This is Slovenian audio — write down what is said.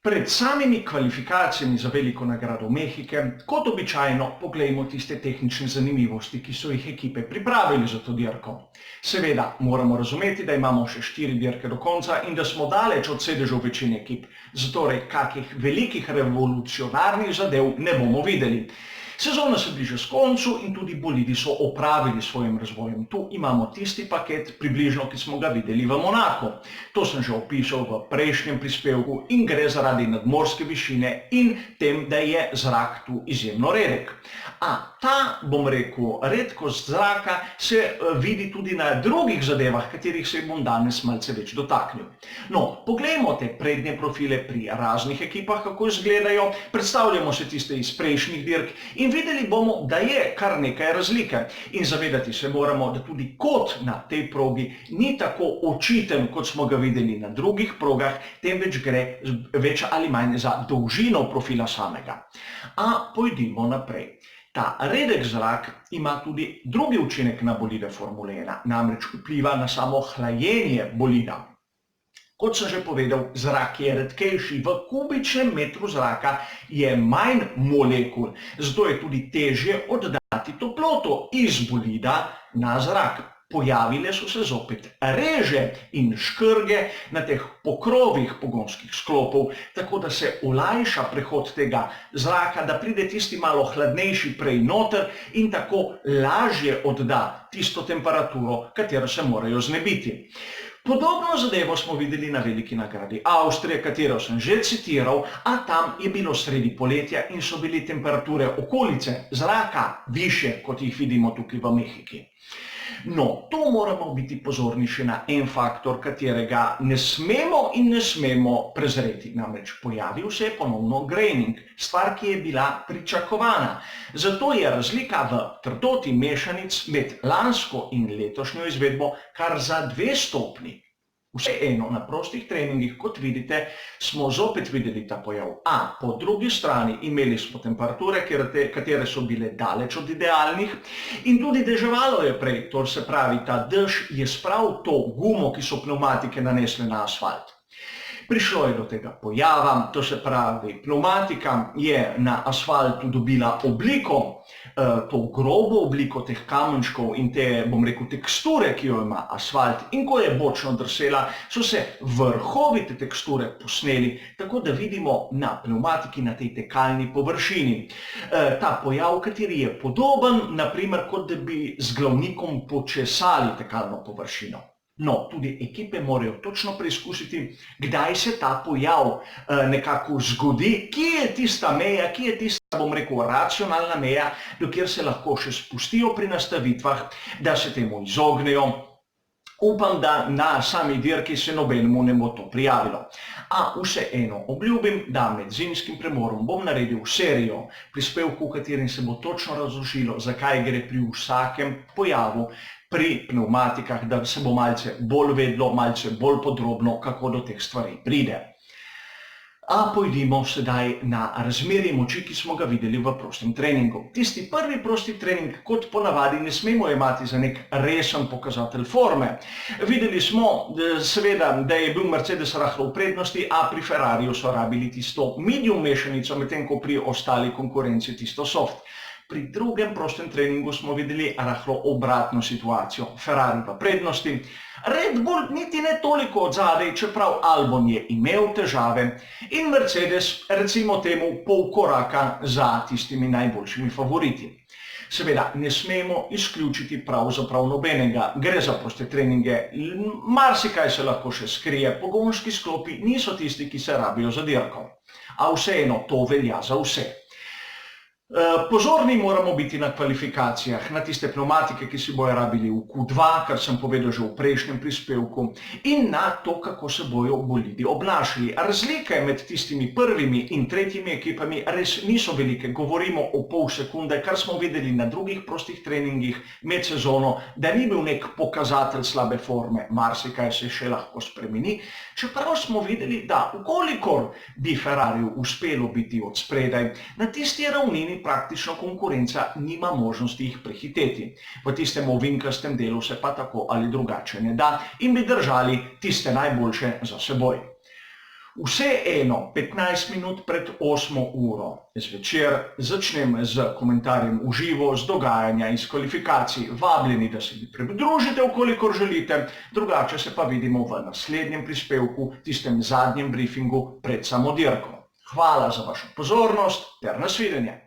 Pred samimi kvalifikacijami za veliko nagrado Mehike, kot običajno, poglejmo tiste tehnične zanimivosti, ki so jih ekipe pripravili za to dirko. Seveda, moramo razumeti, da imamo še 4 dirke do konca in da smo daleč od sedežev večine ekip, zatorej kakih velikih revolucionarnih zadev ne bomo videli. Sezona se bliža s koncu in tudi bolidi so opravili svojim razvojem. Tu imamo tisti paket, približno, ki smo ga videli v Monaku. To sem že opisal v prejšnjem prispevku in gre zaradi nadmorske višine in tem, da je zrak tu izjemno redek. A ta, bom rekel, redkost zraka se vidi tudi na drugih zadevah, katerih se bom danes malce več dotaknil. No, poglejmo te prednje profile pri raznih ekipah, kako izgledajo, predstavljamo se tiste iz prejšnjih dirk in videli bomo, da je kar nekaj razlike. In zavedati se moramo, da tudi kot na tej progi ni tako očiten, kot smo ga videli na drugih progah, temveč gre več ali manj za dolžino profila samega. A pojdimo naprej. Ta redek zrak ima tudi drugi učinek na bolide Formule 1, namreč vpliva na samo hlajenje bolida. Kot sem že povedal, zrak je redkejši, v kubičnem metru zraka je manj molekul, zato je tudi težje oddati toploto iz bolida na zrak. Pojavile so se zopet reže in škrge na teh pokrovih pogonskih sklopov, tako da se olajša prehod tega zraka, da pride tisti malo hladnejši prej noter in tako lažje odda tisto temperaturo, katero se morajo znebiti. Podobno zadevo smo videli na veliki nagradi Avstrije, katero sem že citiral, a tam je bilo sredi poletja in so bile temperature okolice zraka višje, kot jih vidimo tukaj v Mehiki. No, tu moramo biti pozorni še na en faktor, katerega ne smemo in ne smemo prezreti. Namreč pojavil se je ponovno graining, stvar, ki je bila pričakovana. Zato je razlika v trdoti mešanic med lansko in letošnjo izvedbo kar za 2 stopnji. Vseeno, na prostih treningih, kot vidite, smo zopet videli ta pojav. A po drugi strani imeli smo temperature, katere so bile daleč od idealnih in tudi deževalo je prej, to se pravi, ta dež je spravil to gumo, ki so pnevmatike nanesle na asfalt. Prišlo je do tega pojava, to se pravi, pnevmatika je na asfaltu dobila obliko, to grobo obliko teh kamenčkov in te, bom rekel, teksture, ki jo ima asfalt, in ko je bočno drsela, so se vrhovi te teksture posneli, tako da vidimo na pnevmatiki, na tej tekalni površini. Ta pojav, kateri je podoben, naprimer, kot da bi z glavnikom počesali tekalno površino. No, tudi ekipe morajo točno preizkusiti, kdaj se ta pojav nekako zgodi, kje je tista meja, kje je tista, bom rekel, racionalna meja, dokjer se lahko še spustijo pri nastavitvah, da se temu izognejo. Upam, da na sami dirki se nobenemu ne bo to prijavilo. A vseeno obljubim, da med zimskim premorom bom naredil serijo prispevkov, v katerim se bo točno razložilo, zakaj gre pri vsakem pojavu pri pnevmatikah, da se bo malce bolj vedlo, malce bolj podrobno, kako do teh stvari pride. A pojdimo sedaj na razmerje moči, ki smo ga videli v prostem treningu. Tisti prvi prosti trening, kot ponavadi, ne smemo imati za nek resen pokazatelj forme. Videli smo, seveda, da je bil Mercedes rahlo v prednosti, a pri Ferrariju so rabili tisto medium mešanico, medtem ko pri ostali konkurenci tisto soft. Pri drugem prostem treningu smo videli rahlo obratno situacijo. Ferrari v prednosti, Red Bull niti ne toliko odzadaj, čeprav Albon je imel težave in Mercedes, recimo temu, pol koraka za tistimi najboljšimi favoriti. Seveda, ne smemo izključiti pravzaprav nobenega. Gre za proste treninge, marsikaj se lahko še skrije, pogonski sklopi niso tisti, ki se rabijo za dirko. A vseeno, to velja za vse. Pozorni moramo biti na kvalifikacijah, na tiste pnevmatike, ki si bojo rabili v Q2, kar sem povedal že v prejšnjem prispevku, in na to, kako se bojo bolidi obnašali. Razlike med tistimi prvimi in tretjimi ekipami res niso velike. Govorimo o pol sekunde, kar smo videli na drugih prostih treningih med sezono, da ni bil nek pokazatelj slabe forme, marsikaj se še lahko spremeni, čeprav smo videli, da ukolikor bi Ferrariju uspelo biti od spredaj, na tisti ravnini praktično konkurenca nima možnosti jih prehiteti. V tistem ovinkastem delu se pa tako ali drugače ne da in bi držali tiste najboljše za seboj. Vseeno 15 minut pred 8 uro zvečer začnem z komentarjem v živo, z dogajanja in z kvalifikacij. Vabljeni, da se mi pridružite, vkolikor želite, drugače se pa vidimo v naslednjem prispevku, tistem zadnjem briefingu pred samo dirko. Hvala za vašo pozornost ter nasvidenje.